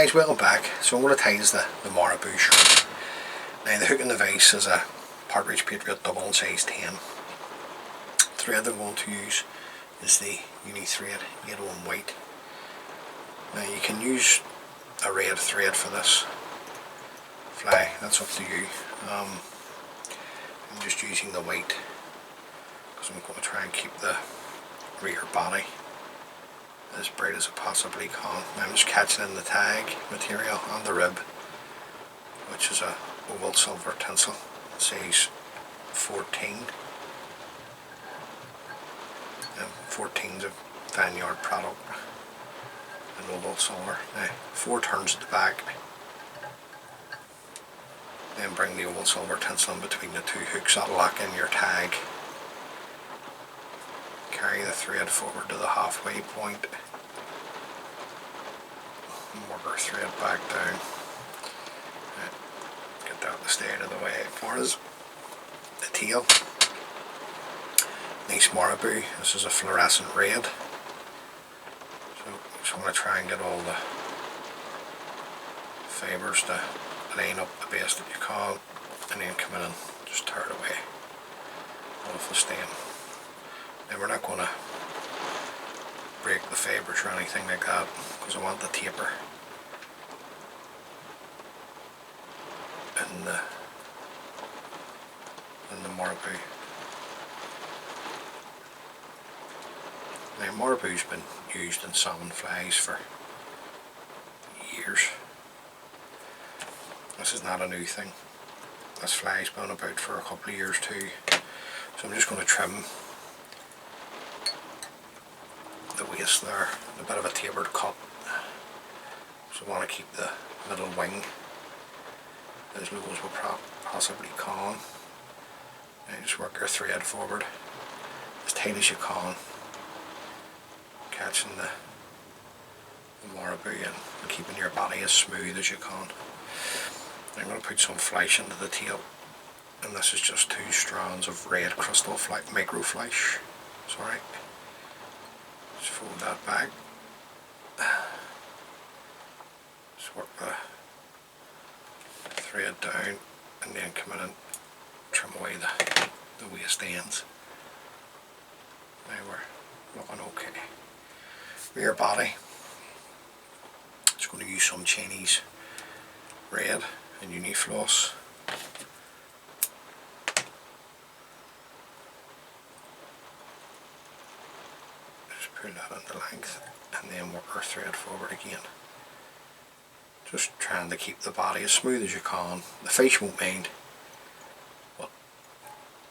guys, welcome back. So I'm going to tighten the Marabou shrimp. Now the hook in the vise is a Partridge Patriot double in size 10. Thread that I'm going to use is the uni thread, yellow and white. Now you can use a red thread for this fly, that's up to you. I'm just using the white because I'm going to try and keep the rear body as bright as it possibly can. I'm just catching in the tag material on the rib, which is a oval silver tinsel, size 14. 14's a Vineyard product, an oval silver. Now 4 turns at the back, then bring the oval silver tinsel in between the 2 hooks. That'll lock in your tag. Carry the thread forward to the halfway point and work our thread back down. Get that to stay out of the way for us. The tail, nice Marabou. This is a fluorescent red, so just want to try and get all the fibres to line up the best that you can, and then come in and just tear it away off the stem. Now we're not going to break the fibres or anything like that because I want the taper in the Marabou. Now Marabou's been used in salmon flies for years. This is not a new thing. This fly's been about for a couple of years too. So I'm just going to trim the waist there, a bit of a tapered cut. So I want to keep the middle wing as low as we possibly can. Now just work your thread forward as tight as you can, catching the Marabou and keeping your body as smooth as you can. I'm going to put some flesh into the tail, and this is just 2 strands of red crystal micro flesh. Sorry. Just fold that back. Just work the thread down and then come in and trim away the waist ends. Now we're looking okay. Rear body, just going to use some Chinese red and uni floss. Just pull that into length and then work our thread forward again. Just trying to keep the body as smooth as you can. The fish won't mind, but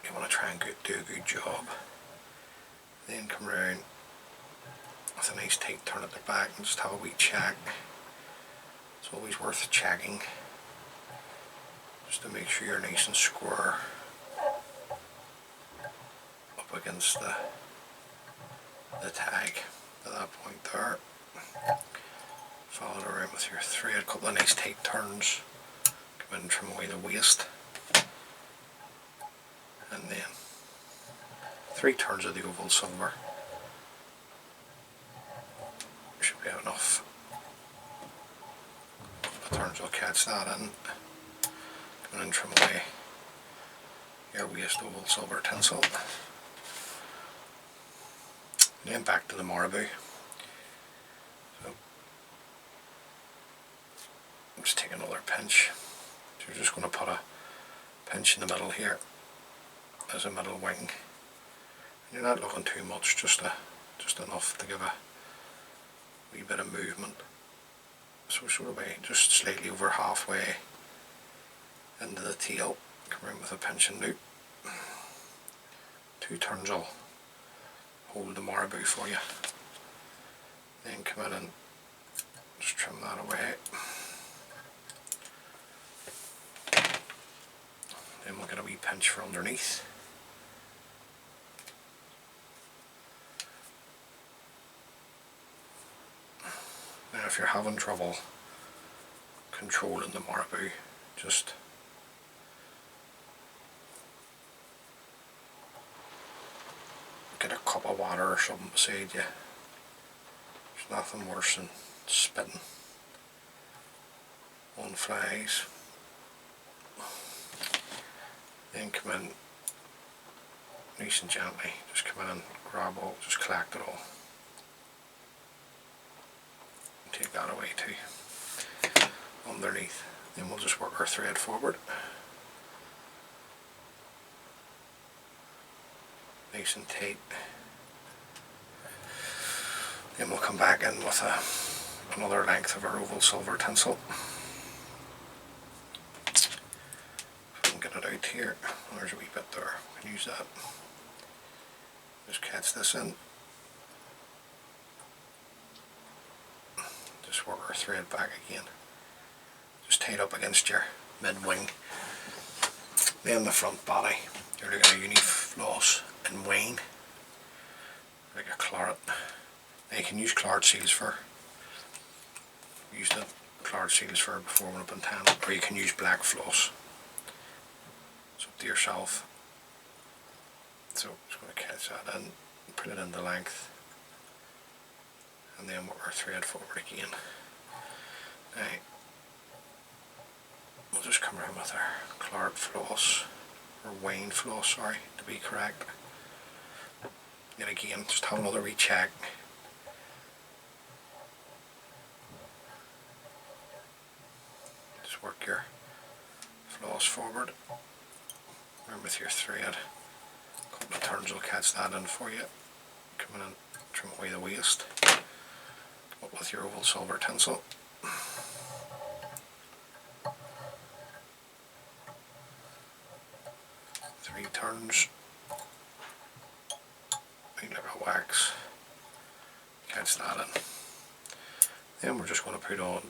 you want to try and do a good job. Then come around with a nice tight turn at the back and just have a wee check. It's always worth checking, just to make sure you're nice and square up against the tag at that point there. Follow it around with your thread, a couple of nice tight turns, come in and trim away the waist, and then 3 turns of the oval silver should be enough. The turns will catch that in. Come in and trim away your waist oval silver tinsel. And then back to the Marabou. So just take another pinch. So you're just going to put a pinch in the middle here as a middle wing. You're not looking too much, just enough to give a wee bit of movement. So sort of just slightly over halfway into the tail. Come around with a pinch and loop. 2 turns will hold the Marabou for you. Then come in and just trim that away. Then we'll get a wee pinch for underneath. Now if you're having trouble controlling the Marabou, just get a cup of water or something beside you. There's nothing worse than spitting on flies. Then come in nice and gently, just come in and grab all, just collect it all. Take that away too, underneath. Then we'll just work our thread forward. Nice and tight. Then we'll come back in with another length of our oval silver tinsel. If I can get it out here, there's a wee bit there, we can use that. Just catch this in. Just work our thread back again. Just tie it up against your mid-wing. Then the front body, you're looking at a uni floss and wane, like a claret. Now you can use claret seals fur. We used the claret seals fur before when I've been tanning, or you can use black floss. It's up to yourself. So I'm just going to catch that in, put it in the length, and then work our thread forward again. Now we'll just come around with our claret floss, or wane floss, sorry, to be correct. And again, just have another wee check. Just work your floss forward. Remember with your thread, a couple of turns will catch that in for you. Come in and trim away the waste. Come up with your oval silver tinsel. 3 turns. Make like a wax. Catch that in. Then we're just going to put on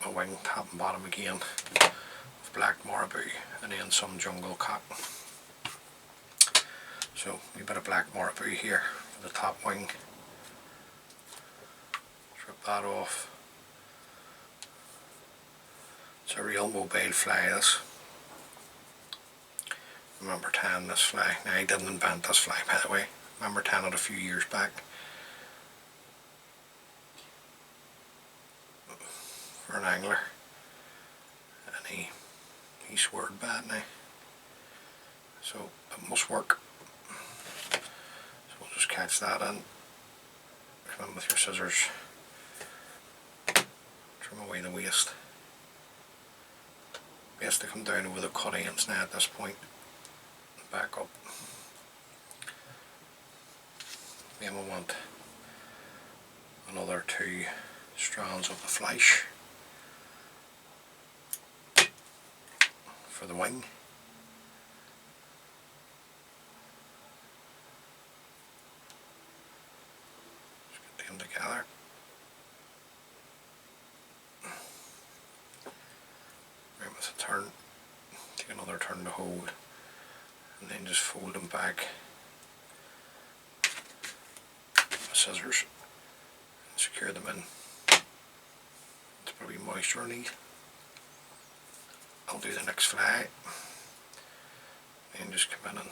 a wing, top and bottom again, of black Marabou, and then some jungle cotton. So a bit of black Marabou here for the top wing. Strip that off. It's a real mobile fly, this. Remember tanning this fly. Now I didn't invent this fly, by the way. Remember tanning it a few years back for an angler, and he swore bad now. So it must work. So we'll just catch that in. Come in with your scissors. Trim away the waste. Best to come down over the cut ends now at this point. Back up. Then we want another 2 strands of the flesh for the wing. Just get them together. Right with a turn, take another turn to hold, and then just fold them back with scissors and secure them in. It's probably moisture underneath. I'll do the next fly and just come in and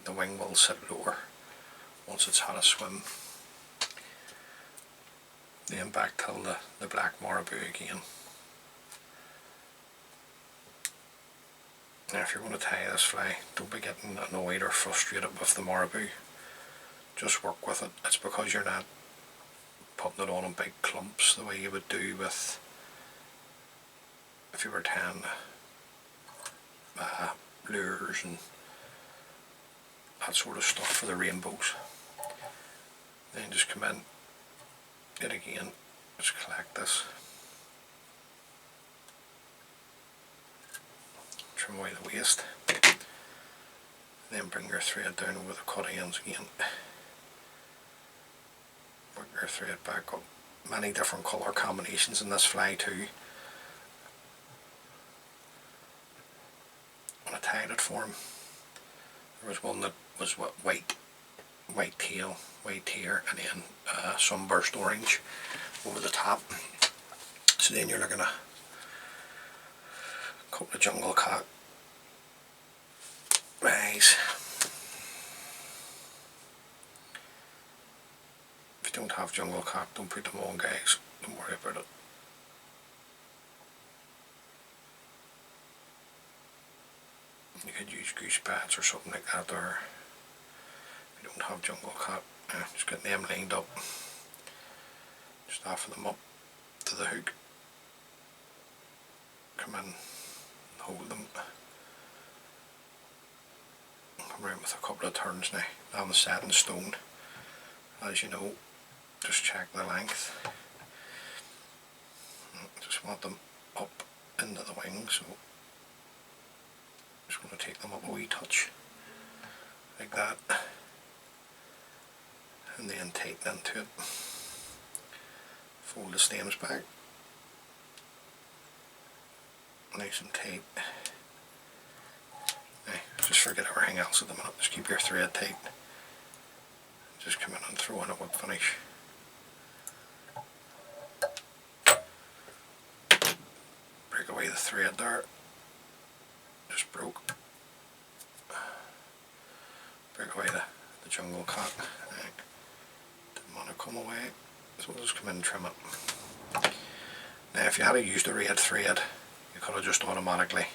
the wing will sit lower once it's had a swim. Then back till the black Marabou again. Now if you're going to tie this fly, don't be getting annoyed or frustrated with the Marabou. Just work with it. It's because you're not putting it on in big clumps the way you would do with if you were tying lures and that sort of stuff for the rainbows. Then just come in, yet again, just collect this, trim away the waste, then bring your thread down over the cut ends again. Bring your thread back up. Many different colour combinations in this fly too. When I tied it for him, there was one that was white tail, white hair, and then sunburst orange over the top. So then you're looking at a couple of jungle cat eyes. If you don't have jungle cock, don't put them on, guys. Don't worry about it. You could use goose pads or something like that, or if you don't have jungle cock, just get them lined up. Just offer them up to the hook. Come in and hold them. Come around with a couple of turns now. Now I'm set in stone. As you know, just check the length. Just want them up into the wing, so just going to take them up a wee touch like that, and then tighten into it. Fold the stems back nice and tight. Now, just forget everything else at the minute. Just keep your thread tight. Just come in and throw in a whip finish. Break away the thread there. Just broke. Break away the jungle cock. Didn't want to come away, so we'll just come in and trim it. Now if you had used the red thread, you could have just automatically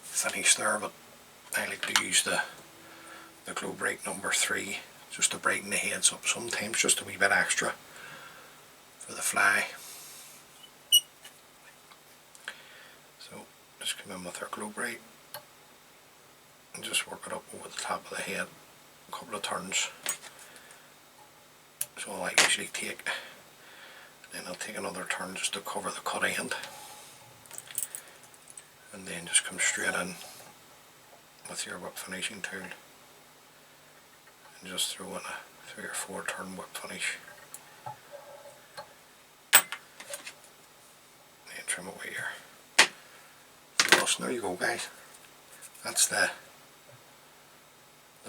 finished there, but I like to use the glow break number 3 just to brighten the heads up sometimes, just a wee bit extra for the fly. So just come in with our glow break and just work it up over the top of the head a couple of turns. That's all I usually take. Then I'll take another turn just to cover the cut end, and then just come straight in with your whip finishing tool and just throw in a 3 or 4 turn whip finish. Then trim away your floss. There you go, guys. That's the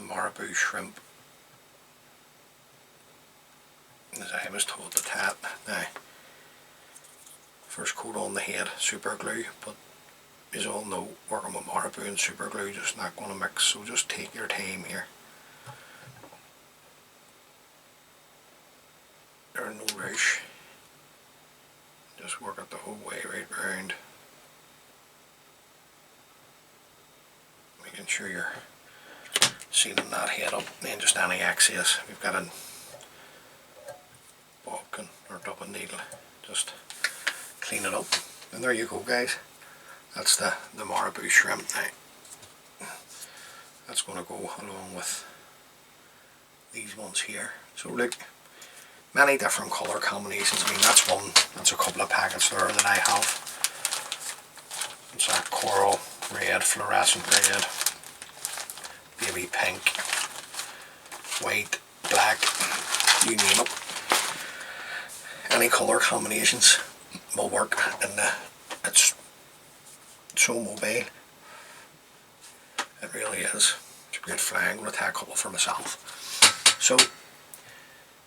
Marabou shrimp, as I was told to tap. Now, first coat on the head, super glue, but as you all know, working with Marabou and super glue just not going to mix, so just take your time here. There's no rush. Just work it the whole way right round, making sure you're sealing that head up, and then just any excess. We've got a bodkin or dubbing needle, just clean it up, and there you go, guys. That's the Marabou shrimp. Now that's going to go along with these ones here. So look, many different colour combinations. I mean, that's a couple of packets there that I have. It's that coral red, fluorescent red, baby pink, white, black, you name it. Any colour combinations will work, and it's so mobile. It really is. It's a great fly. I'm going to take a couple for myself. So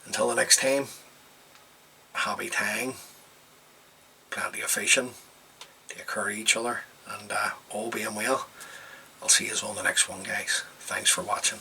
until the next time, happy tying, plenty of fishing, take care of each other, and all being well, I'll see you on the next one, guys. Thanks for watching.